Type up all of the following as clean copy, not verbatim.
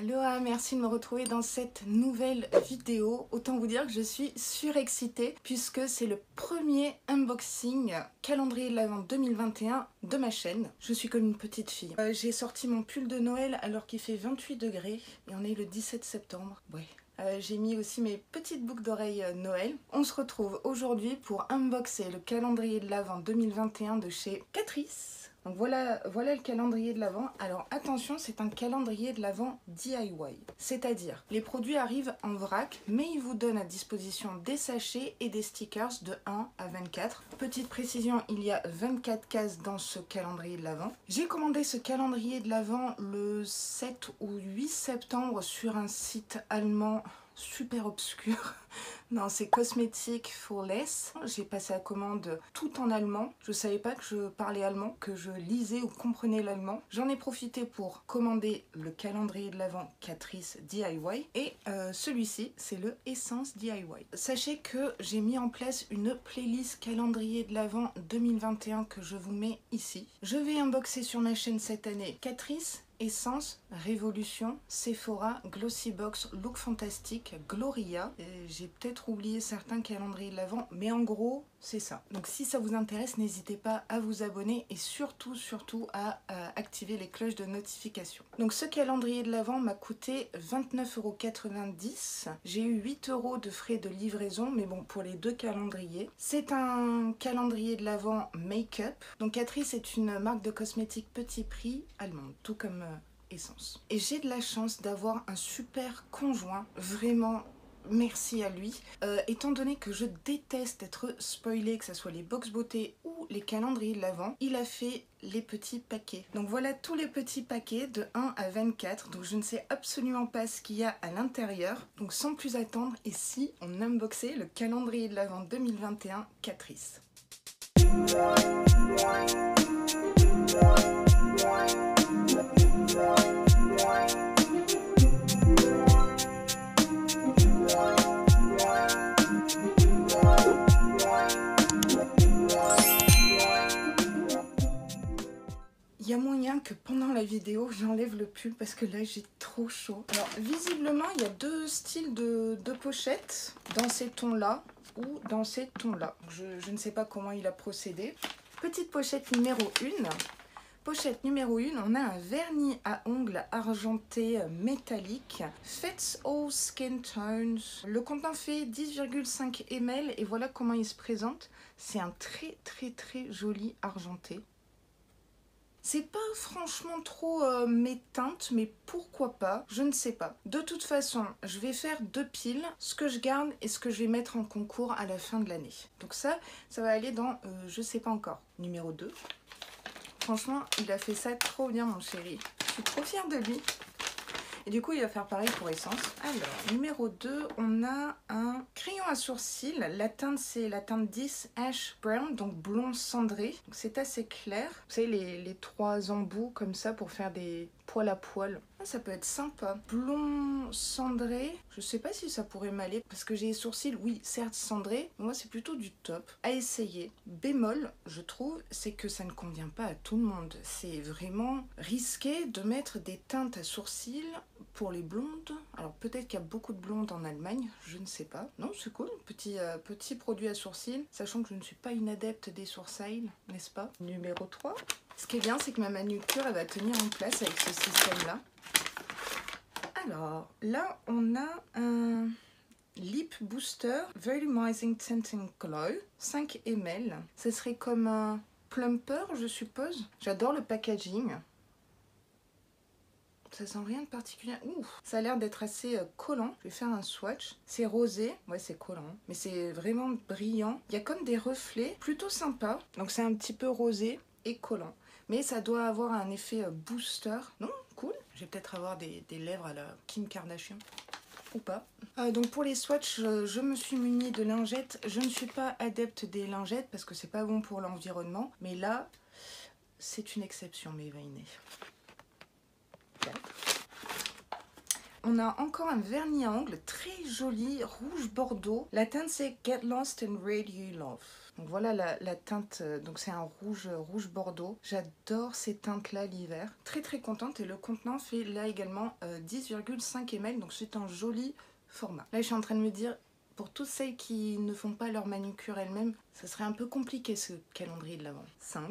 Aloha, merci de me retrouver dans cette nouvelle vidéo. Autant vous dire que je suis surexcitée puisque c'est le premier unboxing calendrier de l'Avent 2021 de ma chaîne. Je suis comme une petite fille. J'ai sorti mon pull de Noël alors qu'il fait 28 degrés et on est le 17 septembre. Ouais. J'ai mis aussi mes petites boucles d'oreilles Noël. On se retrouve aujourd'hui pour unboxer le calendrier de l'Avent 2021 de chez Catrice. Donc voilà le calendrier de l'Avent. Alors attention, c'est un calendrier de l'Avent DIY. C'est-à-dire, les produits arrivent en vrac, mais ils vous donnent à disposition des sachets et des stickers de 1 à 24. Petite précision, il y a 24 cases dans ce calendrier de l'Avent. J'ai commandé ce calendrier de l'Avent le 7 ou 8 septembre sur un site allemand super obscur. Non, c'est Cosmetic for Less. J'ai passé la commande tout en allemand. Je savais pas que je parlais allemand, que je lisais ou comprenais l'allemand. J'en ai profité pour commander le calendrier de l'Avent Catrice DIY et celui-ci, c'est le Essence DIY. Sachez que j'ai mis en place une playlist calendrier de l'Avent 2021 que je vous mets ici. Je vais unboxer sur ma chaîne cette année Catrice, Essence, Révolution, Sephora, Glossybox, Look Fantastic, Gloria. J'ai peut-être oublié certains calendriers de l'Avent, mais en gros, c'est ça. Donc si ça vous intéresse, n'hésitez pas à vous abonner et surtout à activer les cloches de notification. Donc ce calendrier de l'Avent m'a coûté 29,90 €. J'ai eu 8 € de frais de livraison, mais bon, pour les deux calendriers. C'est un calendrier de l'Avent make-up. Donc Catrice est une marque de cosmétiques petit prix allemande, tout comme Essence. Et j'ai de la chance d'avoir un super conjoint, vraiment. Merci à lui. Étant donné que je déteste être spoilée, que ce soit les box beauté ou les calendriers de l'Avent, il a fait les petits paquets. Donc voilà tous les petits paquets de 1 à 24. Donc je ne sais absolument pas ce qu'il y a à l'intérieur. Donc sans plus attendre, et si on unboxait le calendrier de l'Avent 2021 Catrice. Il y a moyen que pendant la vidéo j'enlève le pull parce que là j'ai trop chaud. Alors visiblement il y a deux styles de pochettes dans ces tons là ou dans ces tons là. Je ne sais pas comment il a procédé. Petite pochette numéro 1. Pochette numéro 1, on a un vernis à ongles argenté métallique. Fits all skin tones. Le contenant fait 10,5 ml et voilà comment il se présente. C'est un très joli argenté. C'est pas franchement trop mes teintes, mais pourquoi pas, je ne sais pas. De toute façon, je vais faire deux piles, ce que je garde et ce que je vais mettre en concours à la fin de l'année. Donc ça va aller dans, je sais pas encore, numéro 2. Franchement, il a fait ça trop bien mon chéri. Je suis trop fière de lui. Et du coup, il va faire pareil pour Essence. Alors, numéro 2, on a un crayon à sourcils. La teinte, c'est la teinte 10 Ash Brown, donc blond cendré. C'est assez clair. Vous savez, les trois embouts comme ça pour faire des poils à poils. Ah, ça peut être sympa. Blond cendré, je sais pas si ça pourrait m'aller parce que j'ai les sourcils, oui, certes cendrés, mais moi c'est plutôt du top. À essayer. Bémol, je trouve, c'est que ça ne convient pas à tout le monde. C'est vraiment risqué de mettre des teintes à sourcils pour les blondes. Alors peut-être qu'il y a beaucoup de blondes en Allemagne, je ne sais pas. Non, c'est cool, petit produit à sourcils, sachant que je ne suis pas une adepte des sourcils, n'est-ce pas? Numéro 3. Ce qui est bien, c'est que ma manucure, elle va tenir en place avec ce système-là. Alors, là, on a un Lip Booster Volumizing Tinting Glow, 5 ml. Ce serait comme un plumper, je suppose. J'adore le packaging. Ça sent rien de particulier. Ouh, ça a l'air d'être assez collant. Je vais faire un swatch. C'est rosé. Ouais, c'est collant. Mais c'est vraiment brillant. Il y a comme des reflets. Plutôt sympa. Donc c'est un petit peu rosé et collant. Mais ça doit avoir un effet booster. Non, cool. Je vais peut-être avoir des lèvres à la Kim Kardashian. Ou pas. Donc pour les swatchs, je me suis munie de lingettes. Je ne suis pas adepte des lingettes parce que c'est pas bon pour l'environnement. Mais là, c'est une exception, mes vainés. On a encore un vernis à ongles très joli, rouge bordeaux. La teinte c'est Get Lost and Radiate Love. Donc voilà la teinte, donc c'est un rouge bordeaux. J'adore ces teintes-là l'hiver. Très très contente et le contenant fait là également 10,5 ml, donc c'est un joli format. Là je suis en train de me dire, pour toutes celles qui ne font pas leur manucure elles-mêmes, ça serait un peu compliqué ce calendrier de l'Avent. 5.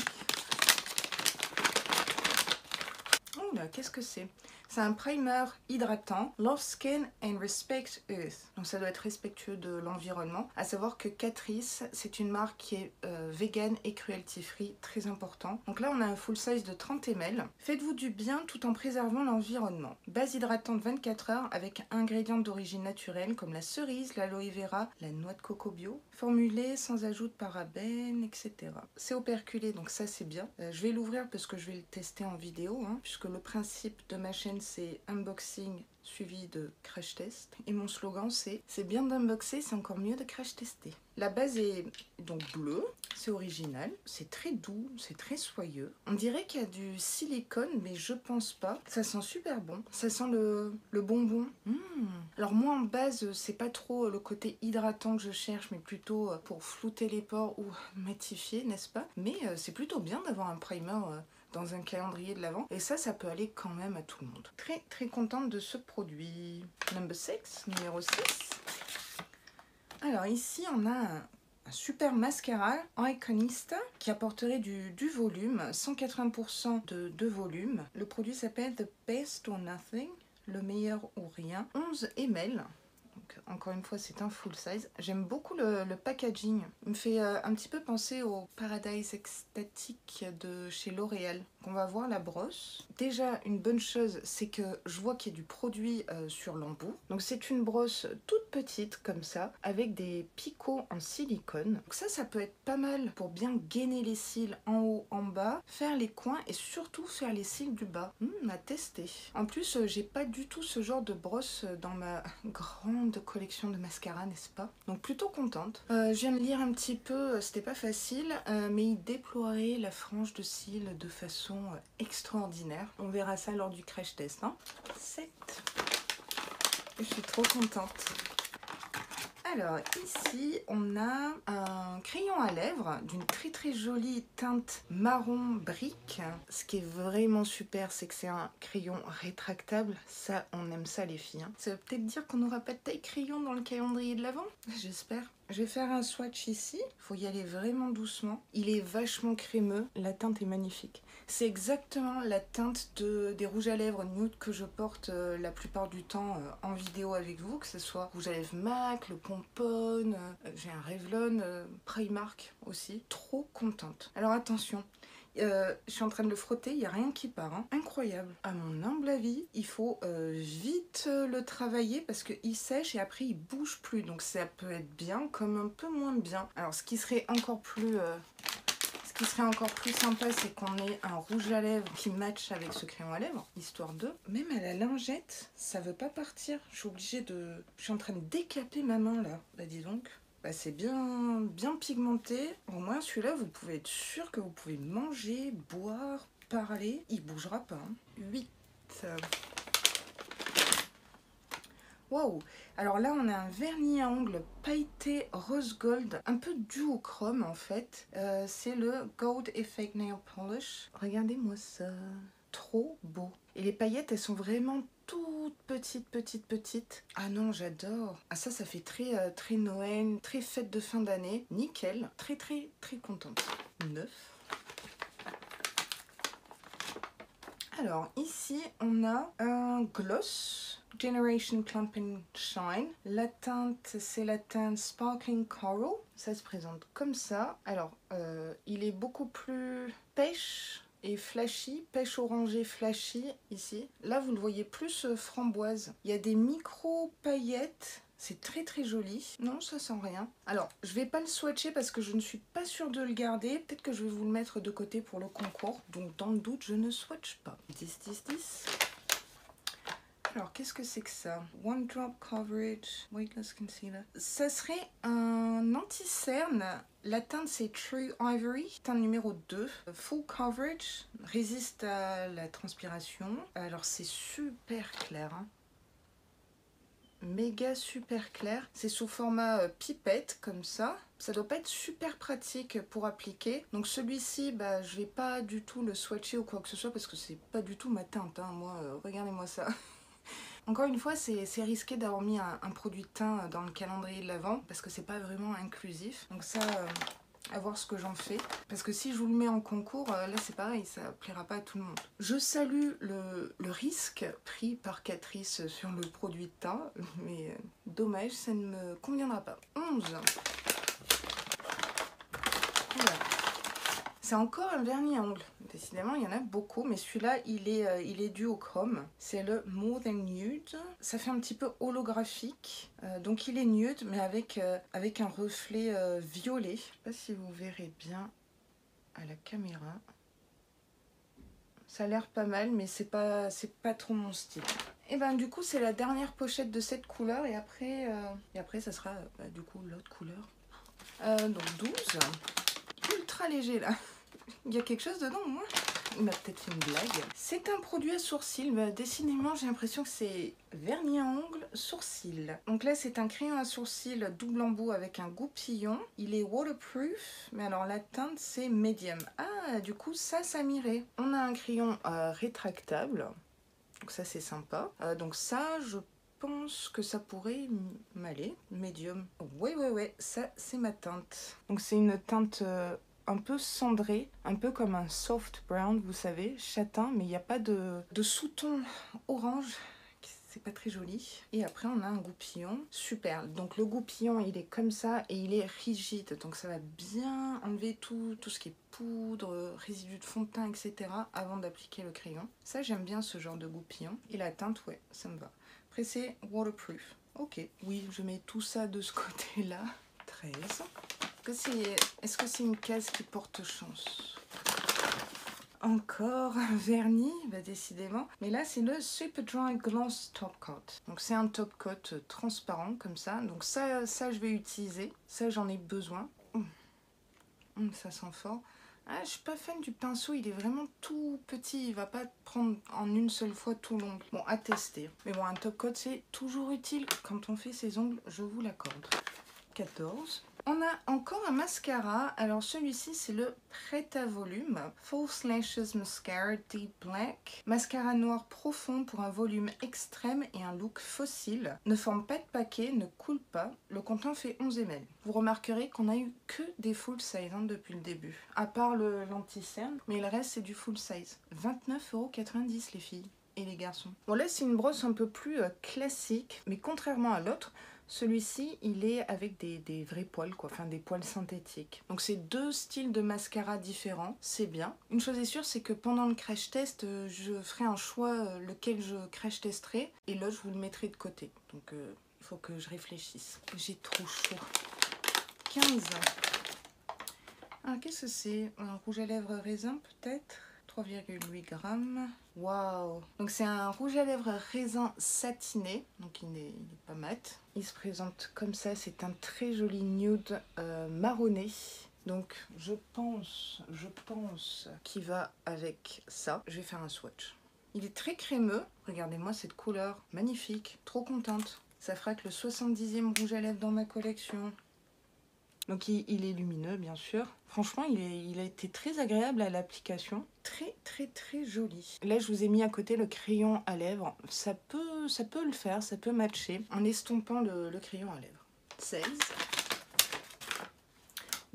Oh là, qu'est-ce que c'est? C'est un primer hydratant, Love Skin and Respect Earth. Donc ça doit être respectueux de l'environnement. À savoir que Catrice, c'est une marque qui est vegan et cruelty free, très important. Donc là on a un full size de 30 ml. Faites-vous du bien tout en préservant l'environnement. Base hydratante 24 heures avec ingrédients d'origine naturelle comme la cerise, l'aloe vera, la noix de coco bio. Formulé sans ajout de parabènes, etc. C'est operculé, donc ça c'est bien. Je vais l'ouvrir parce que je vais le tester en vidéo, puisque le principe de ma chaîne c'est unboxing suivi de crash test. Et mon slogan c'est bien d'unboxer, c'est encore mieux de crash tester. La base est donc bleue, c'est original, c'est très doux, c'est très soyeux. On dirait qu'il y a du silicone, mais je pense pas. Ça sent super bon, ça sent le bonbon. Alors moi en base, c'est pas trop le côté hydratant que je cherche, mais plutôt pour flouter les pores ou matifier, n'est-ce pas? Mais c'est plutôt bien d'avoir un primer dans un calendrier de l'Avent. Et ça peut aller quand même à tout le monde. Très très contente de ce produit. Number 6, numéro 6. Alors ici on a un super mascara Iconista qui apporterait du volume, 180% de volume. Le produit s'appelle The Best or Nothing, le meilleur ou rien. 11 ml. Encore une fois, c'est un full size. J'aime beaucoup le packaging. Il me fait un petit peu penser au Paradise Extatic de chez L'Oréal. On va voir la brosse. Déjà, une bonne chose, c'est que je vois qu'il y a du produit sur l'embout. Donc c'est une brosse toute petite comme ça, avec des picots en silicone. Donc ça peut être pas mal pour bien gainer les cils en haut, en bas, faire les coins et surtout faire les cils du bas. À tester. En plus, j'ai pas du tout ce genre de brosse dans ma grande collection de mascara, n'est-ce pas? Donc plutôt contente. Je viens de lire un petit peu, c'était pas facile, mais il déploierait la frange de cils de façon extraordinaire. On verra ça lors du crash test. 7. Je suis trop contente. Alors ici on a un crayon à lèvres d'une très très jolie teinte marron brique. Ce qui est vraiment super, c'est que c'est un crayon rétractable. Ça, on aime ça les filles. Ça veut peut-être dire qu'on n'aura pas de taille crayon dans le calendrier de l'Avent. J'espère. Je vais faire un swatch ici. Il faut y aller vraiment doucement. Il est vachement crémeux. La teinte est magnifique. C'est exactement la teinte des rouges à lèvres nude que je porte la plupart du temps en vidéo avec vous, que ce soit rouge à lèvres MAC, le Pompone, j'ai un Revlon, Primark aussi. Trop contente. Alors attention, je suis en train de le frotter, il n'y a rien qui part. Incroyable. À mon humble avis, il faut vite le travailler parce qu'il sèche et après il bouge plus. Donc ça peut être bien comme un peu moins bien. Alors ce qui serait encore plus sympa, c'est qu'on ait un rouge à lèvres qui matche avec ce crayon à lèvres, histoire de... Même à la lingette, ça veut pas partir. Je suis obligée de... Je suis en train de décaper ma main là. Bah dis donc. Bah, c'est bien pigmenté. Au moins celui-là, vous pouvez être sûr que vous pouvez manger, boire, parler. Il bougera pas. 8. Waouh! Alors là, on a un vernis à ongles pailleté rose gold, un peu duochrome en fait. C'est le Gold Effect Nail Polish. Regardez-moi ça. Trop beau. Et les paillettes, elles sont vraiment toutes petites. Ah non, j'adore. Ah ça fait très Noël, très fête de fin d'année. Nickel. Très contente. 9. Alors ici, on a un gloss. Generation Plump and Shine. La teinte, c'est la teinte Sparkling Coral. Ça se présente comme ça. Alors, il est beaucoup plus pêche et flashy, pêche orangée flashy ici. Là, vous le voyez plus framboise. Il y a des micro paillettes. C'est très joli. Non, ça sent rien. Alors, je vais pas le swatcher parce que je ne suis pas sûre de le garder. Peut-être que je vais vous le mettre de côté pour le concours. Donc, dans le doute, je ne swatch pas. 10. Alors, qu'est-ce que c'est que ça? One Drop Coverage, Weightless Concealer. Ça serait un anti-cerne. La teinte, c'est True Ivory. Teinte numéro 2. Full Coverage. Résiste à la transpiration. Alors, c'est super clair. méga super clair. C'est sous format pipette comme ça. Ça doit pas être super pratique pour appliquer. Donc celui-ci, bah, je vais pas du tout le swatcher ou quoi que ce soit parce que c'est pas du tout ma teinte. Hein. Moi, regardez-moi ça. Encore une fois, c'est risqué d'avoir mis un produit de teint dans le calendrier de l'Avent parce que c'est pas vraiment inclusif. Donc ça, à voir ce que j'en fais. Parce que si je vous le mets en concours, là c'est pareil, ça plaira pas à tout le monde. Je salue le risque pris par Catrice sur le produit de teint, mais dommage, ça ne me conviendra pas. 11. Voilà. C'est encore un vernis à ongles. Décidément, il y en a beaucoup, mais celui-là, il est dû au chrome. C'est le More Than Nude. Ça fait un petit peu holographique. Donc il est nude, mais avec un reflet violet. Je ne sais pas si vous verrez bien à la caméra. Ça a l'air pas mal, mais c'est pas trop mon style. Et ben du coup, c'est la dernière pochette de cette couleur, et après ça sera du coup l'autre couleur. Donc 12. Ultra léger là. Il y a quelque chose dedans, moi. Il m'a peut-être fait une blague. C'est un produit à sourcils. Bah, décidément, j'ai l'impression que c'est vernis à ongles sourcils. Donc là, c'est un crayon à sourcils double embout avec un goupillon. Il est waterproof, mais alors la teinte, c'est medium. Ah, du coup, ça m'irait. On a un crayon rétractable. Donc ça, c'est sympa. Donc ça, je pense que ça pourrait m'aller. Medium. Ouais, ça, c'est ma teinte. Donc c'est une teinte... un peu cendré, un peu comme un soft brown, vous savez, châtain, mais il n'y a pas de sous-ton orange, c'est pas très joli. Et après on a un goupillon, super. Donc le goupillon il est comme ça et il est rigide, donc ça va bien enlever tout ce qui est poudre, résidus de fond de teint, etc. avant d'appliquer le crayon. Ça j'aime bien ce genre de goupillon. Et la teinte, ouais, ça me va. Après c'est waterproof. Ok, oui, je mets tout ça de ce côté-là. 13. Est-ce que c'est une case qui porte chance? Encore un vernis, bah décidément. Mais là, c'est le Super Dry Gloss Top Coat. Donc c'est un top coat transparent comme ça. Donc ça je vais utiliser. Ça, j'en ai besoin. Ça sent fort. Ah, je suis pas fan du pinceau, il est vraiment tout petit. Il va pas prendre en une seule fois tout l'ongle. Bon, à tester. Mais bon, un top coat, c'est toujours utile quand on fait ses ongles, je vous l'accorde. 14. On a encore un mascara. Alors celui-ci c'est le Prêt à volume False Lashes Mascara Deep Black. Mascara noir profond pour un volume extrême et un look fossile. Ne forme pas de paquet, ne coule pas. Le contenant fait 11 ml. Vous remarquerez qu'on a eu que des full size depuis le début. À part le l'anti-cerne, mais le reste c'est du full size. 29,90 € les filles et les garçons. Bon là c'est une brosse un peu plus classique, mais contrairement à l'autre, celui-ci, il est avec des vrais poils, quoi, enfin des poils synthétiques. Donc c'est deux styles de mascara différents, c'est bien. Une chose est sûre, c'est que pendant le crash test, je ferai un choix lequel je crash testerai, et l'autre je vous le mettrai de côté. Donc il faut que je réfléchisse. J'ai trop chaud. 15. Ah, qu'est-ce que c'est? Un rouge à lèvres raisin peut-être? 3,8 grammes. Waouh! Donc c'est un rouge à lèvres raisin satiné, donc il n'est pas mat. Il se présente comme ça, c'est un très joli nude marronné. Donc je pense qu'il va avec ça. Je vais faire un swatch. Il est très crémeux. Regardez-moi cette couleur, magnifique, trop contente. Ça fera que le 70e rouge à lèvres dans ma collection. Donc il est lumineux bien sûr. Franchement il a été très agréable à l'application. Très joli. Là je vous ai mis à côté le crayon à lèvres. Ça peut le faire, ça peut matcher en estompant le crayon à lèvres. 16.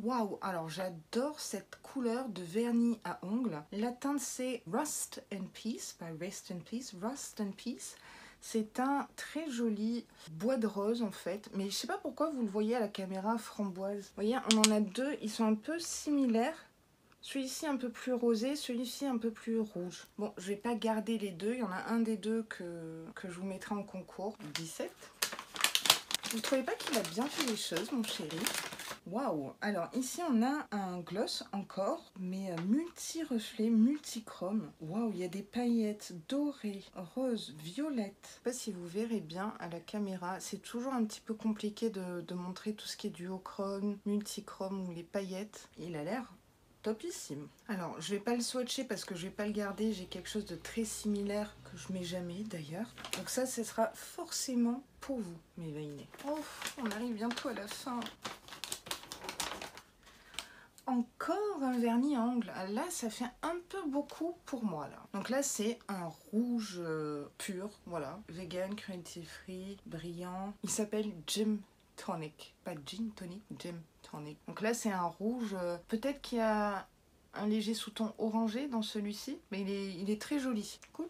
Waouh, alors j'adore cette couleur de vernis à ongles. La teinte c'est Rust and Peace, pas Rest and Peace, Rust and Peace. C'est un très joli bois de rose en fait, mais je sais pas pourquoi vous le voyez à la caméra framboise. Vous voyez, on en a deux, ils sont un peu similaires. Celui-ci un peu plus rosé, celui-ci un peu plus rouge. Bon, je vais pas garder les deux, il y en a un des deux que je vous mettrai en concours. 17. Vous ne trouvez pas qu'il a bien fait les choses, mon chéri? Waouh! Alors ici on a un gloss encore, mais multi-reflet, multichrome. Waouh, il y a des paillettes dorées, roses, violettes. Je sais pas si vous verrez bien à la caméra. C'est toujours un petit peu compliqué de montrer tout ce qui est duochrome, multichrome ou les paillettes. Il a l'air topissime. Alors, je vais pas le swatcher parce que je vais pas le garder. J'ai quelque chose de très similaire que je mets jamais d'ailleurs. Donc ça, ce sera forcément pour vous, mes vainés. Oh, on arrive bientôt à la fin. Encore un vernis à ongles. Là, ça fait un peu beaucoup pour moi, là. Donc là, c'est un rouge pur, voilà. Vegan, cruelty free, brillant. Il s'appelle Gym Tonic. Pas Gin Tonic, Gym Tonic. Donc là, c'est un rouge. Peut-être qu'il y a un léger sous-ton orangé dans celui-ci, mais il est très joli. Cool.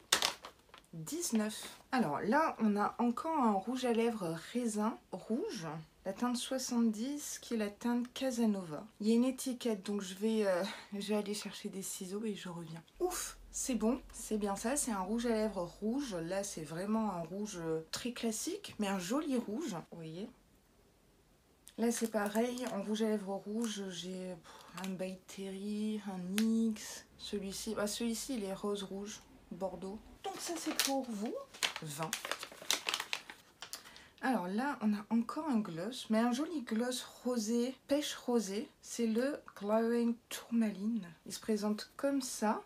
19. Alors là, on a encore un rouge à lèvres raisin rouge. La teinte 70 qui est la teinte Casanova. Il y a une étiquette, donc je vais aller chercher des ciseaux et je reviens. Ouf, c'est bon, c'est bien ça, c'est un rouge à lèvres rouge. Là, c'est vraiment un rouge très classique, mais un joli rouge. Vous voyez ? Là, c'est pareil, en rouge à lèvres rouge, j'ai un By Terry, un NYX. Celui-ci, celui-ci, il est rose rouge, bordeaux. Donc ça, c'est pour vous. 20. Alors là, on a encore un gloss, mais un joli gloss rosé, pêche rosée. C'est le Glowing Tourmaline. Il se présente comme ça.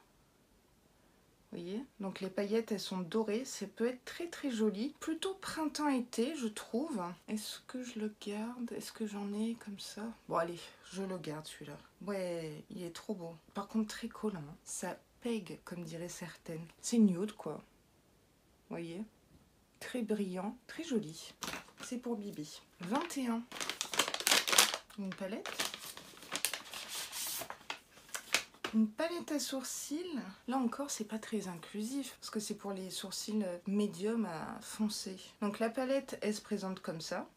Vous voyez? Donc les paillettes, elles sont dorées. Ça peut être très très joli. Plutôt printemps-été, je trouve. Est-ce que je le garde? Est-ce que j'en ai comme ça? Bon, allez, je le garde celui-là. Ouais, il est trop beau. Par contre, très collant. Ça pègue, comme diraient certaines. C'est nude, quoi. Vous voyez? Très brillant, très joli. C'est pour Bibi. 21. Une palette. Une palette à sourcils. Là encore, c'est pas très inclusif parce que c'est pour les sourcils médium à foncé. Donc la palette, elle se présente comme ça.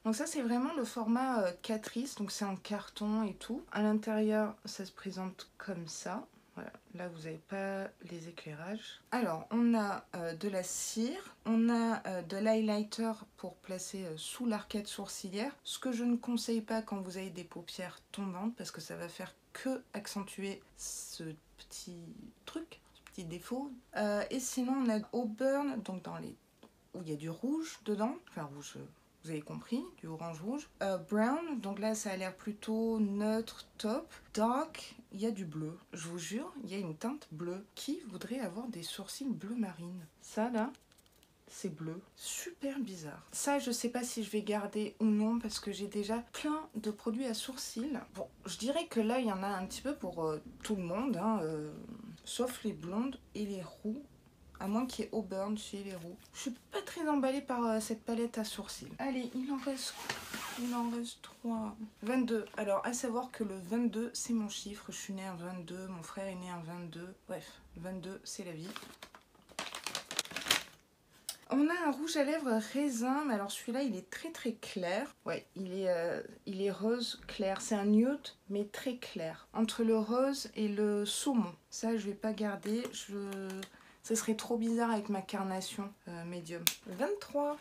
Donc ça, c'est vraiment le format Catrice. Donc c'est en carton et tout. À l'intérieur, ça se présente comme ça. Voilà, là vous n'avez pas les éclairages. Alors, on a de la cire, on a de l'highlighter pour placer sous l'arcade sourcilière. Ce que je ne conseille pas quand vous avez des paupières tombantes parce que ça va faire que accentuer ce petit truc, ce petit défaut. Et sinon, on a Auburn, donc dans les où il y a du rouge dedans, enfin rouge. Vous avez compris, du orange-rouge. Brown, donc là ça a l'air plutôt neutre, top. Dark, il y a du bleu. Je vous jure, il y a une teinte bleue. Qui voudrait avoir des sourcils bleu marine? Ça là, c'est bleu. Super bizarre. Ça, je sais pas si je vais garder ou non parce que j'ai déjà plein de produits à sourcils. Bon, je dirais que là, il y en a un petit peu pour tout le monde, hein, sauf les blondes et les roux. À moins qu'il y ait Auburn chez les roux. Je suis pas très emballée par cette palette à sourcils. Allez, il en reste 3. 22. Alors, à savoir que le 22, c'est mon chiffre. Je suis née un 22, mon frère est né un 22. Bref, 22, c'est la vie. On a un rouge à lèvres raisin, mais alors celui-là, il est très très clair. Ouais, il est rose clair. C'est un nude, mais très clair. Entre le rose et le saumon. Ça, je vais pas garder. Ce serait trop bizarre avec ma carnation médium. 23.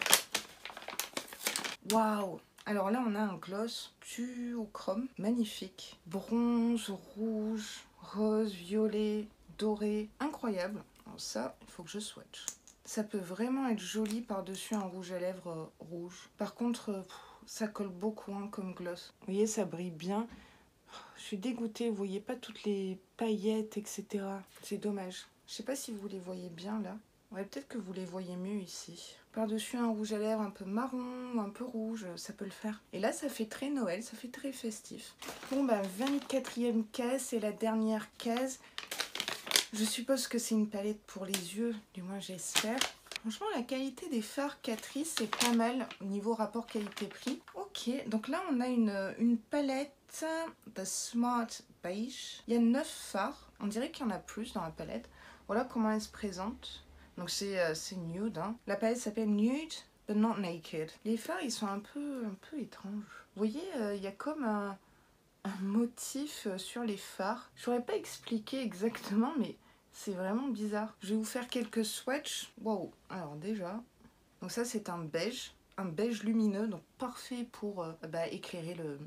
Waouh! Alors là, on a un gloss duochrome. Magnifique. Bronze, rouge, rose, violet, doré. Incroyable. Alors ça, il faut que je swatch. Ça peut vraiment être joli par-dessus un rouge à lèvres rouge. Par contre, ça colle beaucoup hein, comme gloss. Vous voyez, ça brille bien. Je suis dégoûtée. Vous voyez pas toutes les paillettes, etc. C'est dommage. Je sais pas si vous les voyez bien là. Ouais, peut-être que vous les voyez mieux ici. Par-dessus un rouge à lèvres un peu marron ou un peu rouge, ça peut le faire. Et là, ça fait très Noël, ça fait très festif. Bon, bah, 24e case, c'est la dernière case. Je suppose que c'est une palette pour les yeux, du moins j'espère. Franchement, la qualité des fards Catrice, c'est pas mal au niveau rapport qualité-prix. Ok, donc là, on a une palette de Smart Beige. Il y a 9 fards. On dirait qu'il y en a plus dans la palette. Voilà comment elle se présente. Donc c'est nude. Hein. La palette s'appelle Nude but not naked. Les fards, ils sont un peu étranges. Vous voyez, il y a comme un motif sur les fards. Je saurais pas expliquer exactement, mais c'est vraiment bizarre. Je vais vous faire quelques swatchs. Wow. Alors déjà, donc ça c'est un beige lumineux, donc parfait pour éclairer le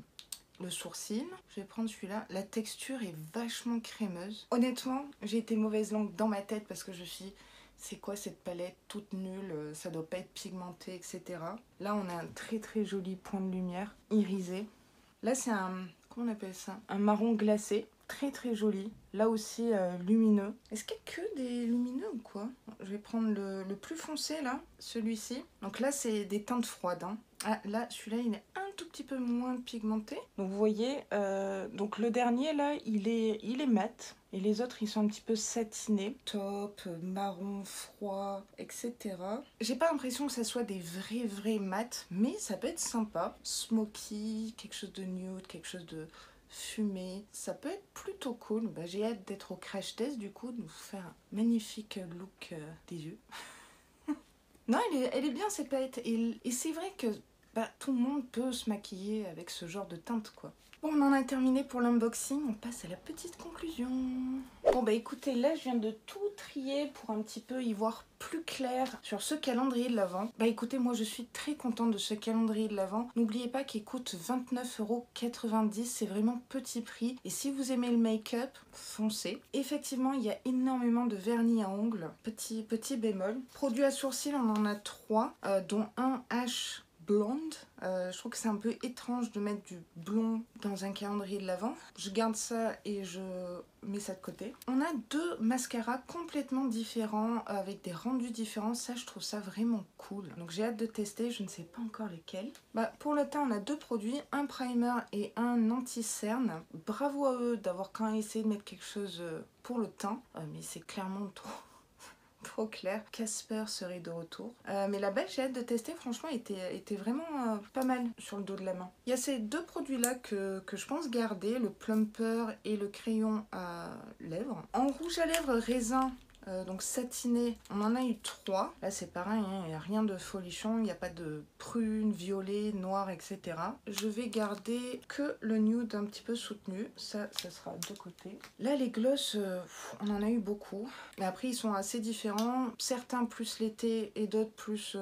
sourcil. Je vais prendre celui-là. La texture est vachement crémeuse. Honnêtement, j'ai été mauvaise langue dans ma tête parce que je suis... C'est quoi cette palette toute nulle, ça doit pas être pigmenté, etc. Là, on a un très très joli point de lumière irisé. Là, c'est un... Comment on appelle ça? Un marron glacé. très joli. Là aussi lumineux. Est-ce qu'il y a que des lumineux ou quoi? Je vais prendre le plus foncé là, celui-ci. Donc là c'est des teintes froides. Hein. Ah là celui-là il est un tout petit peu moins pigmenté. Donc vous voyez, donc le dernier là il est mat. Et les autres, ils sont un petit peu satinés. Taupe, marron, froid, etc. J'ai pas l'impression que ça soit des vrais mats, mais ça peut être sympa. Smoky, quelque chose de nude, quelque chose de fumé. Ça peut être plutôt cool. Bah, j'ai hâte d'être au crash test, du coup, de vous faire un magnifique look des yeux. Non, elle est bien cette palette. Et c'est vrai que bah, tout le monde peut se maquiller avec ce genre de teinte, quoi. Bon, on en a terminé pour l'unboxing, on passe à la petite conclusion. Bon bah écoutez, là je viens de tout trier pour un petit peu y voir plus clair sur ce calendrier de l'Avent. Bah écoutez, moi je suis très contente de ce calendrier de l'Avent. N'oubliez pas qu'il coûte 29,90 €, c'est vraiment petit prix. Et si vous aimez le make-up, foncez. Effectivement, il y a énormément de vernis à ongles, petit bémol. Produits à sourcils, on en a 3, dont un H blonde. Je trouve que c'est un peu étrange de mettre du blond dans un calendrier de l'Avent. Je garde ça et je mets ça de côté. On a 2 mascaras complètement différents avec des rendus différents. Ça, je trouve ça vraiment cool. Donc j'ai hâte de tester. Je ne sais pas encore lesquels. Bah, pour le teint, on a 2 produits, un primer et un anti-cerne. Bravo à eux d'avoir quand même essayé de mettre quelque chose pour le teint. Mais c'est clairement trop clair. Casper serait de retour. Mais la base, j'ai hâte de tester. Franchement, était vraiment pas mal sur le dos de la main. Il y a ces 2 produits-là que je pense garder, le plumper et le crayon à lèvres. En rouge à lèvres raisin, donc satiné, on en a eu 3. Là, c'est pareil, hein, il n'y a rien de folichon. Il n'y a pas de prune, violet, noir, etc. Je vais garder que le nude un petit peu soutenu. Ça sera de côté. Là, les gloss, on en a eu beaucoup. Mais après, ils sont assez différents. Certains plus l'été et d'autres plus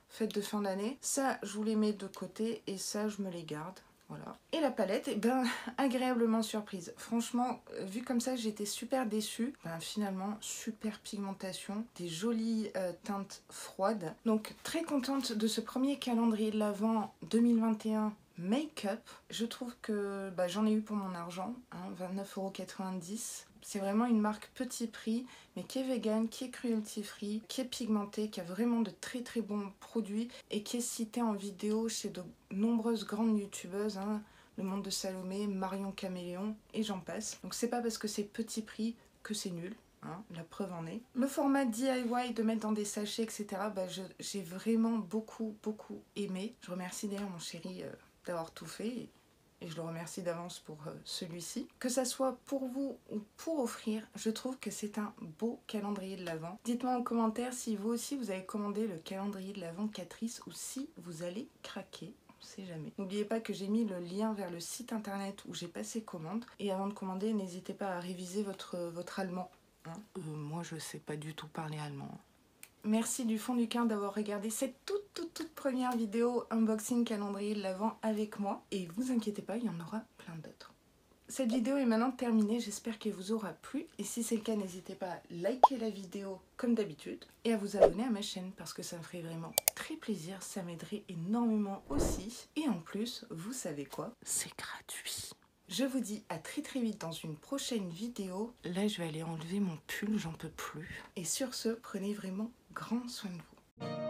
fête de fin d'année. Ça, je vous les mets de côté et ça, je me les garde. Voilà. Et la palette, eh ben, agréablement surprise. Franchement, vu comme ça, j'étais super déçue. Ben, finalement, super pigmentation, des jolies teintes froides. Donc, très contente de ce premier calendrier de l'Avent 2021 make-up. Je trouve que bah, j'en ai eu pour mon argent, hein, 29,90 €. C'est vraiment une marque petit prix, mais qui est vegan, qui est cruelty free, qui est pigmentée, qui a vraiment de très bons produits et qui est citée en vidéo chez de nombreuses grandes youtubeuses, hein, Le Monde de Salomé, Marion Caméléon et j'en passe. Donc c'est pas parce que c'est petit prix que c'est nul. Hein, la preuve en est. Le format DIY, de mettre dans des sachets, etc. Bah, j'ai vraiment beaucoup aimé. Je remercie d'ailleurs mon chéri d'avoir tout fait. Et je le remercie d'avance pour celui-ci. Que ça soit pour vous ou pour offrir, je trouve que c'est un beau calendrier de l'Avent. Dites-moi en commentaire si vous aussi vous avez commandé le calendrier de l'Avent Catrice ou si vous allez craquer. On sait jamais. N'oubliez pas que j'ai mis le lien vers le site internet où j'ai passé commande. Et avant de commander, n'hésitez pas à réviser votre allemand. Hein, moi, je sais pas du tout parler allemand. Merci du fond du cœur d'avoir regardé cette toute première vidéo unboxing calendrier de l'Avent avec moi. Et vous inquiétez pas, il y en aura plein d'autres. Cette vidéo est maintenant terminée, j'espère qu'elle vous aura plu. Et si c'est le cas, n'hésitez pas à liker la vidéo comme d'habitude et à vous abonner à ma chaîne parce que ça me ferait vraiment très plaisir, ça m'aiderait énormément aussi. Et en plus, vous savez quoi? C'est gratuit. Je vous dis à très vite dans une prochaine vidéo. Là, je vais aller enlever mon pull, j'en peux plus. Et sur ce, prenez vraiment grand soin de vous.